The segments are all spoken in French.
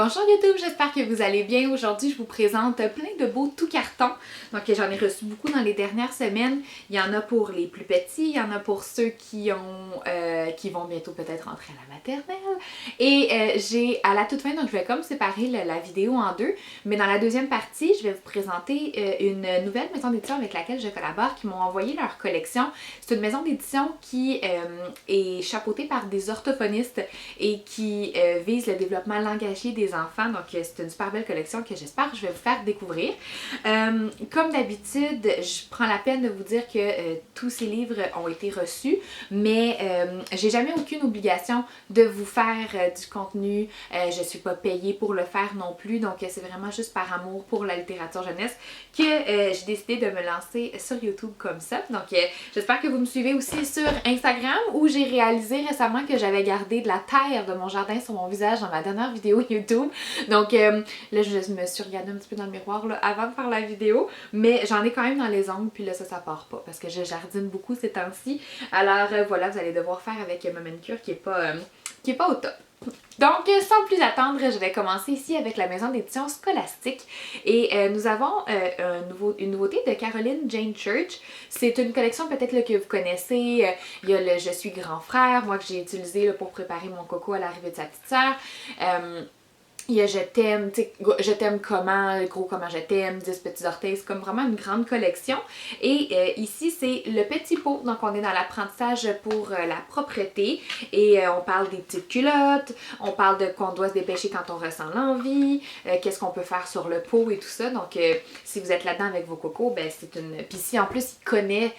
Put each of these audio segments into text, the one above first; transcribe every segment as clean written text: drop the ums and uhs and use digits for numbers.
Bonjour YouTube, j'espère que vous allez bien. Aujourd'hui, je vous présente plein de beaux tout cartons. Donc j'en ai reçu beaucoup dans les dernières semaines. Il y en a pour les plus petits, il y en a pour ceux qui vont bientôt peut-être entrer à la maternelle. Et j'ai à la toute fin, donc je vais comme séparer la vidéo en deux. Mais dans la deuxième partie, je vais vous présenter une nouvelle maison d'édition avec laquelle je collabore, qui m'ont envoyé leur collection. C'est une maison d'édition qui est chapeautée par des orthophonistes et qui vise le développement langagier des enfants. Donc c'est une super belle collection que j'espère que je vais vous faire découvrir. Comme d'habitude, je prends la peine de vous dire que tous ces livres ont été reçus, mais j'ai jamais aucune obligation de vous faire du contenu. Je suis pas payée pour le faire non plus, donc c'est vraiment juste par amour pour la littérature jeunesse que j'ai décidé de me lancer sur YouTube comme ça. Donc j'espère que vous me suivez aussi sur Instagram, où j'ai réalisé récemment que j'avais gardé de la terre de mon jardin sur mon visage dans ma dernière vidéo YouTube. Donc là, je me suis regardée un petit peu dans le miroir là, avant de faire la vidéo, mais j'en ai quand même dans les ongles, puis là ça part pas parce que je jardine beaucoup ces temps-ci. Alors voilà, vous allez devoir faire avec ma manucure qui est pas au top. Donc, sans plus attendre, je vais commencer ici avec la maison d'édition Scholastique. Et nous avons une nouveauté de Caroline Jane Church. C'est une collection peut-être que vous connaissez. Il y a le Je suis grand frère, moi que j'ai utilisé là, pour préparer mon coco à l'arrivée de sa petite sœur. Il y a Je t'aime, tu sais, Je t'aime comment, gros comment je t'aime, 10 petits orteils, c'est comme vraiment une grande collection. Et ici, c'est le petit pot, donc on est dans l'apprentissage pour la propreté. Et on parle des petites culottes, on parle de qu'on doit se dépêcher quand on ressent l'envie, qu'est-ce qu'on peut faire sur le pot et tout ça. Donc si vous êtes là-dedans avec vos cocos, ben c'est une... Puis si en plus il connaît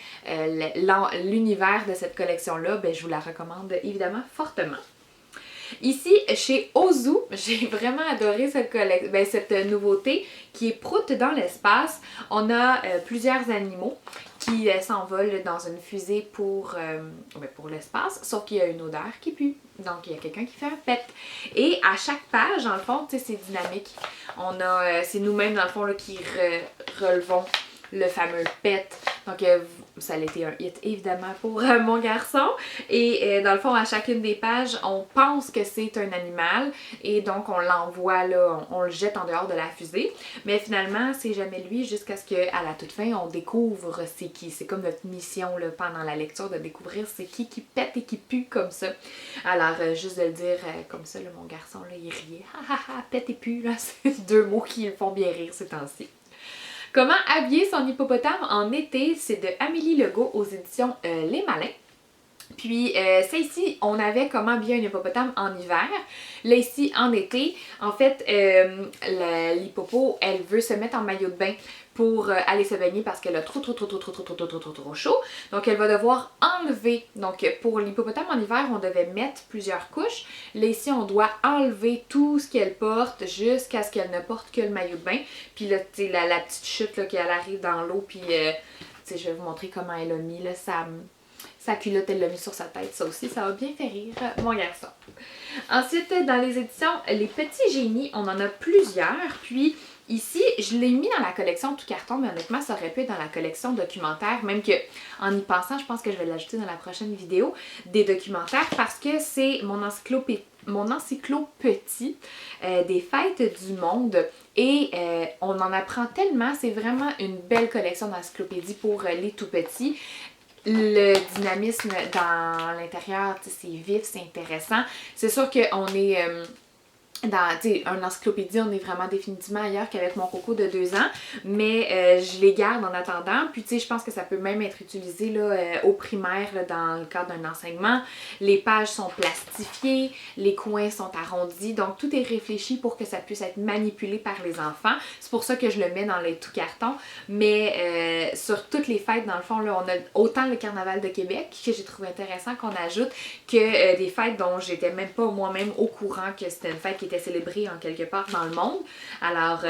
l'univers de cette collection-là, ben je vous la recommande évidemment fortement. Ici, chez Ozu, j'ai vraiment adoré cette nouveauté qui est Prout dans l'espace. On a plusieurs animaux qui s'envolent dans une fusée pour l'espace, sauf qu'il y a une odeur qui pue. Donc, il y a quelqu'un qui fait un pet. Et à chaque page, dans le fond, tu sais, c'est dynamique. C'est nous-mêmes, dans le fond, là, qui relevons le fameux pet. Donc, ça a été un hit, évidemment, pour mon garçon. Et dans le fond, à chacune des pages, on pense que c'est un animal. Et donc, on l'envoie, là, on le jette en dehors de la fusée. Mais finalement, c'est jamais lui, jusqu'à ce qu'à la toute fin, on découvre c'est qui. C'est comme notre mission, là, pendant la lecture, de découvrir c'est qui pète et qui pue comme ça. Alors, juste de le dire comme ça, là, mon garçon, là, il riait. Ha ha ha, pète et pue, là, c'est deux mots qui le font bien rire ces temps-ci. Comment habiller son hippopotame en été, c'est de Amélie Legault aux éditions Les Malins. Puis ça ici, on avait comment habiller un hippopotame en hiver. Là ici, en été, en fait, l'hippopo, elle veut se mettre en maillot de bain pour aller se baigner parce qu'elle a trop chaud. Donc elle va devoir enlever. Donc pour l'hippopotame en hiver, on devait mettre plusieurs couches. Là ici, on doit enlever tout ce qu'elle porte jusqu'à ce qu'elle ne porte que le maillot de bain. Puis là, tu sais, la petite chute là, qu'elle arrive dans l'eau. Puis tu sais, je vais vous montrer comment elle a mis là, sa culotte, elle l'a mis sur sa tête. Ça aussi, ça va bien faire rire mon garçon. Ensuite, dans les éditions Les Petits Génies, on en a plusieurs. Puis ici, je l'ai mis dans la collection tout carton, mais honnêtement, ça aurait pu être dans la collection documentaire. Même que, en y pensant, je pense que je vais l'ajouter dans la prochaine vidéo, des documentaires, parce que c'est mon encyclopédie des fêtes du monde. Et on en apprend tellement. C'est vraiment une belle collection d'encyclopédies pour les tout petits. Le dynamisme dans l'intérieur, c'est vif, c'est intéressant. C'est sûr qu'on est dans une encyclopédie, on est vraiment définitivement ailleurs qu'avec mon coco de 2 ans, mais je les garde en attendant. Puis tu sais, je pense que ça peut même être utilisé là, au primaire là, dans le cadre d'un enseignement. Les pages sont plastifiées, les coins sont arrondis, donc tout est réfléchi pour que ça puisse être manipulé par les enfants. C'est pour ça que je le mets dans les tout cartons. Mais sur toutes les fêtes, dans le fond, là, on a autant le Carnaval de Québec, que j'ai trouvé intéressant qu'on ajoute, que des fêtes dont j'étais même pas moi-même au courant que c'était une fête qui était célébrée en quelque part dans le monde. Alors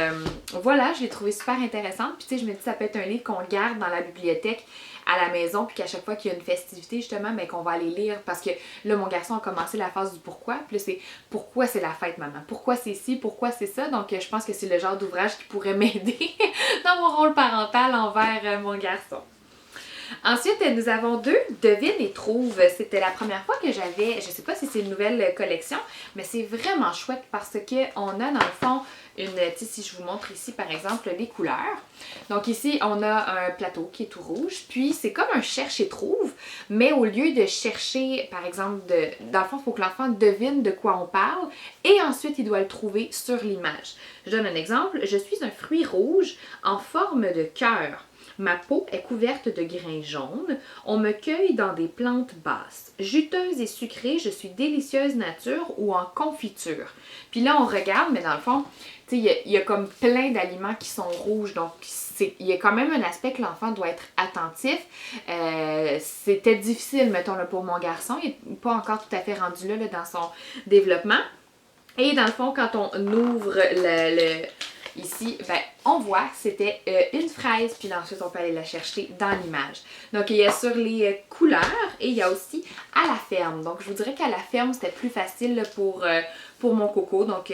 voilà, je l'ai trouvé super intéressante. Puis tu sais, je me dis ça peut être un livre qu'on garde dans la bibliothèque à la maison, puis qu'à chaque fois qu'il y a une festivité justement, mais qu'on va aller lire, parce que là mon garçon a commencé la phase du pourquoi, puis là c'est pourquoi c'est la fête maman, pourquoi c'est ci, pourquoi c'est ça, donc je pense que c'est le genre d'ouvrage qui pourrait m'aider dans mon rôle parental envers mon garçon. Ensuite, nous avons deux devine et trouve. C'était la première fois que j'avais, je sais pas si c'est une nouvelle collection, mais c'est vraiment chouette parce que on a dans le fond une, tu sais, si je vous montre ici par exemple les couleurs. Donc ici, on a un plateau qui est tout rouge, puis c'est comme un cherche et trouve, mais au lieu de chercher, par exemple, dans le fond, il faut que l'enfant devine de quoi on parle et ensuite il doit le trouver sur l'image. Je donne un exemple. Je suis un fruit rouge en forme de cœur. Ma peau est couverte de grains jaunes. On me cueille dans des plantes basses. Juteuse et sucrée, je suis délicieuse nature ou en confiture. Puis là, on regarde, mais dans le fond, tu sais, il y a comme plein d'aliments qui sont rouges. Donc, il y a quand même un aspect que l'enfant doit être attentif. C'était difficile, mettons, là, pour mon garçon. Il n'est pas encore tout à fait rendu là, dans son développement. Et dans le fond, quand on ouvre ici, ben, on voit que c'était une fraise, puis là, ensuite on peut aller la chercher dans l'image. Donc il y a sur les couleurs et il y a aussi à la ferme. Donc je vous dirais qu'à la ferme, c'était plus facile là, pour mon coco. Donc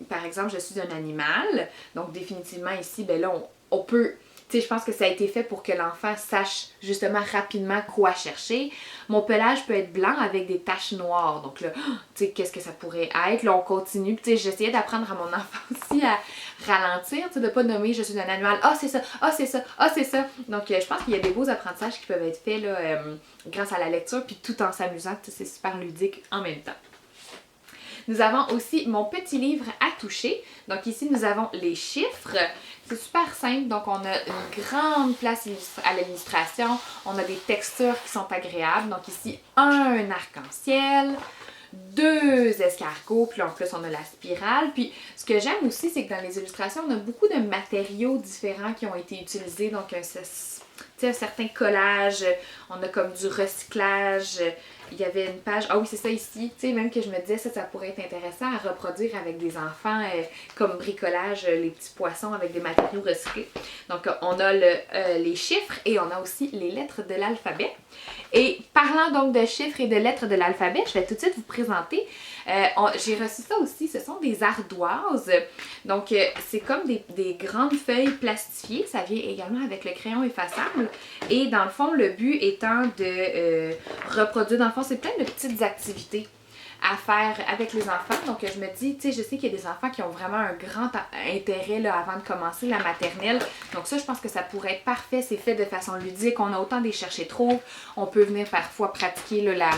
par exemple, je suis un animal. Donc définitivement ici, ben là, on peut... Tu sais, je pense que ça a été fait pour que l'enfant sache justement rapidement quoi chercher. Mon pelage peut être blanc avec des taches noires. Donc là, tu sais, qu'est-ce que ça pourrait être? Là, on continue. Tu sais, j'essayais d'apprendre à mon enfant aussi à ralentir, tu sais, de ne pas nommer je suis un animal. Ah, c'est ça, ah, c'est ça, ah, c'est ça. Donc, je pense qu'il y a des beaux apprentissages qui peuvent être faits là, grâce à la lecture, puis tout en s'amusant. Tu sais, c'est super ludique en même temps. Nous avons aussi mon petit livre à toucher. Donc ici, nous avons les chiffres. C'est super simple. Donc on a une grande place à l'illustration. On a des textures qui sont agréables. Donc ici, un arc-en-ciel, deux escargots, puis en plus on a la spirale. Puis ce que j'aime aussi, c'est que dans les illustrations, on a beaucoup de matériaux différents qui ont été utilisés. Donc un certain collage, on a comme du recyclage. Il y avait une page, ah oui c'est ça ici, tu sais même que je me disais ça pourrait être intéressant à reproduire avec des enfants comme bricolage, les petits poissons avec des matériaux recyclés. Donc on a les chiffres et on a aussi les lettres de l'alphabet. Et parlant donc de chiffres et de lettres de l'alphabet, je vais tout de suite vous présenter. J'ai reçu ça aussi, ce sont des ardoises. Donc c'est comme des grandes feuilles plastifiées, ça vient également avec le crayon effaçable. Et dans le fond, le but étant de reproduire, dans le fond, c'est plein de petites activités à faire avec les enfants. Donc je me dis, tu sais, je sais qu'il y a des enfants qui ont vraiment un grand intérêt là, avant de commencer la maternelle. Donc ça, je pense que ça pourrait être parfait. C'est fait de façon ludique. On a autant des chercher-trouve. On peut venir parfois pratiquer là,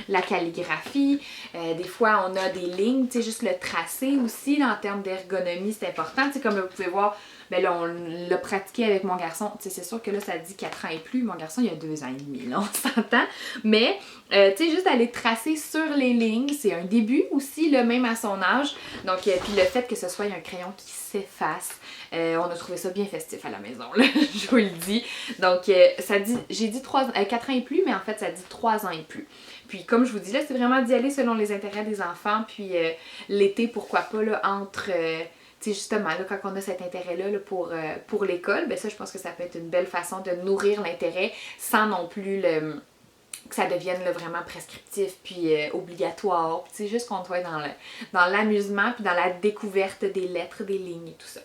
la calligraphie. Des fois, on a des lignes, tu sais, juste le tracé aussi. Là, en termes d'ergonomie, c'est important. Tu sais, comme vous pouvez voir, ben là, on l'a pratiqué avec mon garçon. Tu sais, c'est sûr que là, ça dit 4 ans et plus. Mon garçon, il a 2 ans et demi, là, on s'entend. Mais, tu sais, juste aller tracer sur les lignes, c'est un début aussi, là, même à son âge. Donc, puis le fait que ce soit un crayon qui s'efface, on a trouvé ça bien festif à la maison, là, je vous le dis. Donc, ça dit, j'ai dit 4 ans et plus, mais en fait, ça dit 3 ans et plus. Puis, comme je vous dis, là, c'est vraiment d'y aller selon les intérêts des enfants. Puis, l'été, pourquoi pas, là, entre... tu sais, justement, là, quand on a cet intérêt-là là, pour l'école, ben ça, je pense que ça peut être une belle façon de nourrir l'intérêt sans non plus que ça devienne là, vraiment prescriptif puis obligatoire. Puis, tu sais, juste qu'on soit dans l'amusement puis dans la découverte des lettres, des lignes et tout ça.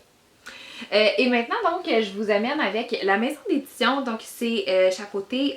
Et maintenant, donc, je vous amène avec la maison d'édition. Donc, c'est chapeauté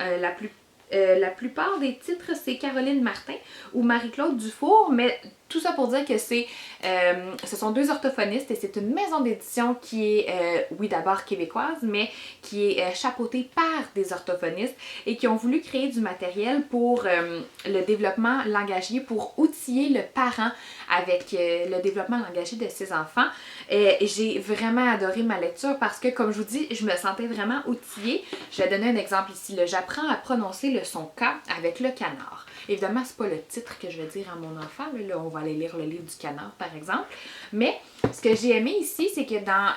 la plupart des titres, c'est Caroline Martin ou Marie-Claude Dufour, mais tout ça pour dire que ce sont deux orthophonistes et c'est une maison d'édition qui est, oui d'abord québécoise, mais qui est chapeautée par des orthophonistes et qui ont voulu créer du matériel pour le développement langagier, pour outiller le parent avec le développement langagier de ses enfants. J'ai vraiment adoré ma lecture parce que, comme je vous dis, je me sentais vraiment outillée. Je vais donner un exemple ici. J'apprends à prononcer le son K avec le canard. Évidemment, c'est pas le titre que je vais dire à mon enfant. Là, on va aller lire le livre du canard, par exemple. Mais ce que j'ai aimé ici, c'est que dans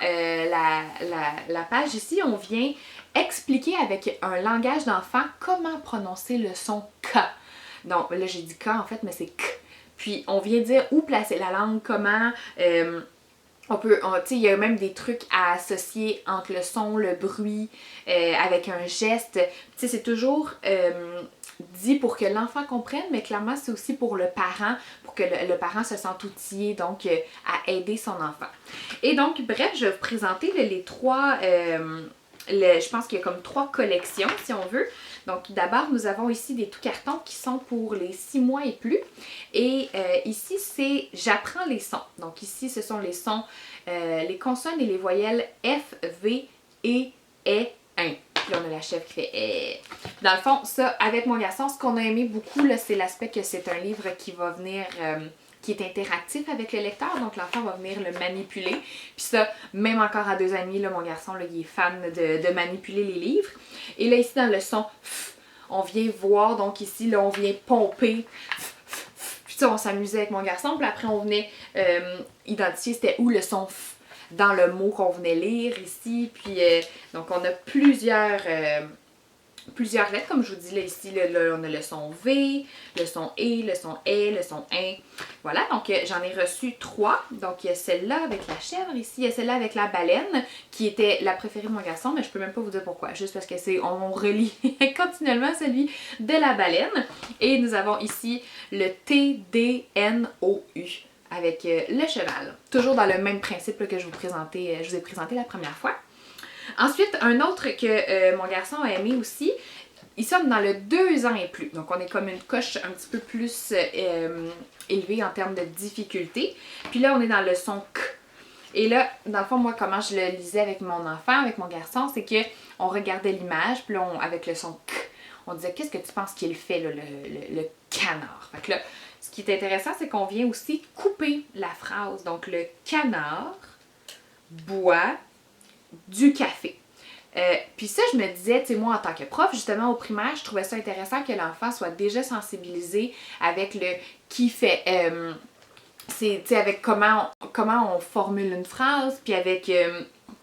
la page ici, on vient expliquer avec un langage d'enfant comment prononcer le son K. Donc, là, j'ai dit K en fait, mais c'est K. Puis, on vient dire où placer la langue, comment... il y a même des trucs à associer entre le son, le bruit, avec un geste. Tu sais, c'est toujours dit pour que l'enfant comprenne, mais clairement, c'est aussi pour le parent, pour que le parent se sente outillé, donc à aider son enfant. Et donc, bref, je vais vous présenter les trois je pense qu'il y a comme 3 collections si on veut. Donc d'abord, nous avons ici des tout cartons qui sont pour les 6 mois et plus. Et ici, c'est J'apprends les sons. Donc ici, ce sont les sons, les consonnes et les voyelles F, V, E, 1. Puis là, on a la chèvre qui fait Dans le fond, ça, avec mon garçon, ce qu'on a aimé beaucoup, là, c'est l'aspect que c'est un livre qui va venir, qui est interactif avec le lecteur. Donc, l'enfant va venir le manipuler. Puis ça, même encore à 2 ans et demi, là, mon garçon, là, il est fan de manipuler les livres. Et là, ici, dans le son, on vient voir, donc ici, là, on vient pomper. Puis ça, on s'amusait avec mon garçon. Puis après, on venait identifier c'était où le son dans le mot qu'on venait lire ici. Puis, donc, on a plusieurs lettres, comme je vous dis là ici, là, on a le son V, le son E, le son E, le son 1. Voilà, donc j'en ai reçu 3. Donc il y a celle-là avec la chèvre ici, il y a celle-là avec la baleine, qui était la préférée de mon garçon, mais je peux même pas vous dire pourquoi, juste parce que on relie continuellement celui de la baleine. Et nous avons ici le TDNOU avec le cheval. Toujours dans le même principe là, que je vous ai présenté la première fois. Ensuite, un autre que mon garçon a aimé aussi, ils sont dans le 2 ans et plus. Donc, on est comme une coche un petit peu plus élevée en termes de difficulté. Puis là, on est dans le son K. Et là, dans le fond, moi, comment je le lisais avec mon enfant, avec mon garçon, c'est qu'on regardait l'image, puis là, avec le son K, on disait, qu'est-ce que tu penses qu'il fait, là, le canard? Fait que là, ce qui est intéressant, c'est qu'on vient aussi couper la phrase. Donc, le canard boit du café. Puis ça, je me disais, tu sais, moi en tant que prof, justement au primaire, je trouvais ça intéressant que l'enfant soit déjà sensibilisé avec le qui fait, tu sais, avec comment on formule une phrase, puis avec, tu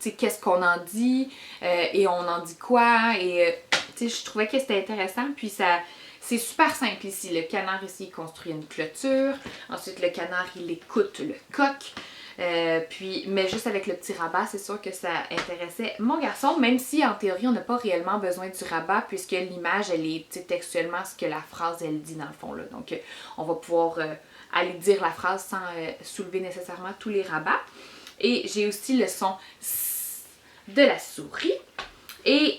sais, qu'est-ce qu'on en dit, et on en dit quoi, et tu sais, je trouvais que c'était intéressant, puis ça. C'est super simple ici. Le canard ici, il construit une clôture. Ensuite, le canard, il écoute le coq. Mais juste avec le petit rabat, c'est sûr que ça intéressait mon garçon, même si en théorie on n'a pas réellement besoin du rabat puisque l'image elle est textuellement ce que la phrase elle dit dans le fond là. Donc on va pouvoir aller dire la phrase sans soulever nécessairement tous les rabats. Et j'ai aussi le son de la souris. Et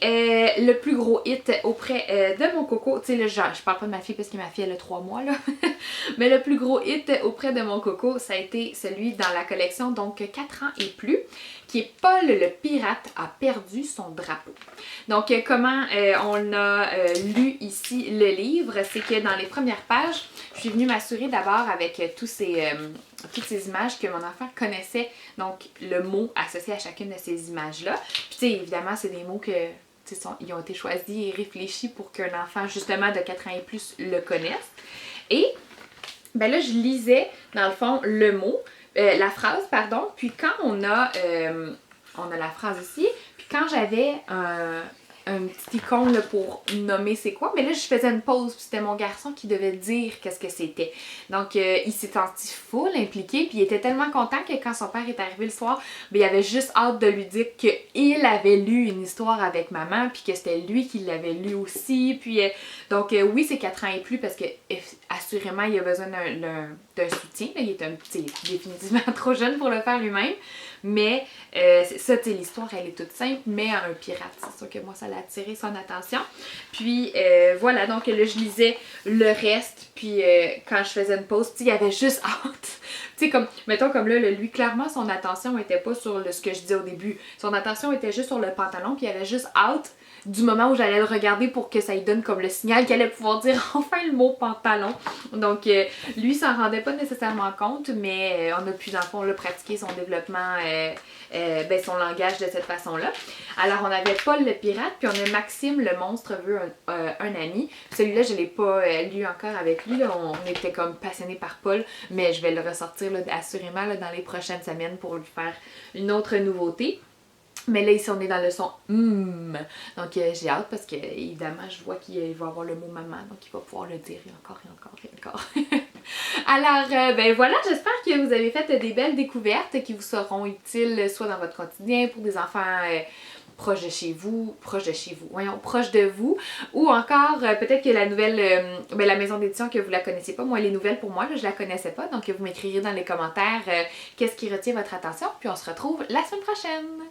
le plus gros hit auprès de mon coco, tu sais, là, je parle pas de ma fille parce que ma fille elle a 3 mois là, mais le plus gros hit auprès de mon coco, ça a été celui dans la collection, donc 4 ans et plus, qui est Paul le pirate a perdu son drapeau. Donc comment on a lu ici le livre, c'est que dans les premières pages, je suis venue m'assurer d'abord avec toutes ces images que mon enfant connaissait, donc le mot associé à chacune de ces images-là. Puis tu sais, évidemment, c'est des mots que ils ont été choisis et réfléchis pour qu'un enfant justement de 4 ans et plus le connaisse. Et ben là, je lisais dans le fond le mot, la phrase, pardon, puis quand on a la phrase ici, puis quand j'avais un petit icône là, pour nommer c'est quoi, mais là je faisais une pause, puis c'était mon garçon qui devait dire qu'est-ce que c'était. Donc il s'est senti full impliqué, puis il était tellement content que quand son père est arrivé le soir, ben, il avait juste hâte de lui dire qu'il avait lu une histoire avec maman, puis que c'était lui qui l'avait lu aussi, puis donc oui c'est 4 ans et plus parce que assurément il a besoin d'un soutien, là, il est définitivement trop jeune pour le faire lui-même. Mais ça, tu sais, l'histoire, elle est toute simple, mais un pirate, c'est sûr que moi, ça l'a attiré son attention. Puis voilà, donc là, je lisais le reste, puis quand je faisais une pause, tu sais, il y avait juste hâte. Tu sais, comme, mettons, comme là, lui, clairement, son attention était pas sur ce que je disais au début. Son attention était juste sur le pantalon, puis il avait juste hâte du moment où j'allais le regarder pour que ça lui donne comme le signal qu'elle allait pouvoir dire enfin le mot pantalon. Donc lui s'en rendait pas nécessairement compte, mais on a pu dans le fond là, pratiquer son développement, son langage de cette façon-là. Alors on avait Paul le pirate, puis on a Maxime le monstre veut un ami. Celui-là je l'ai pas lu encore avec lui, là. On était comme passionnés par Paul, mais je vais le ressortir là, assurément là, dans les prochaines semaines pour lui faire une autre nouveauté. Mais là, ici, on est dans le son Donc, j'ai hâte parce que, évidemment, je vois qu'il va avoir le mot maman. Donc, il va pouvoir le dire encore et encore et encore. Alors, ben voilà, j'espère que vous avez fait des belles découvertes qui vous seront utiles soit dans votre quotidien pour des enfants proche de vous, ou encore peut-être que la nouvelle, la maison d'édition que vous la connaissez pas, moi les nouvelles pour moi, là, je la connaissais pas, donc vous m'écrirez dans les commentaires qu'est-ce qui retient votre attention, puis on se retrouve la semaine prochaine!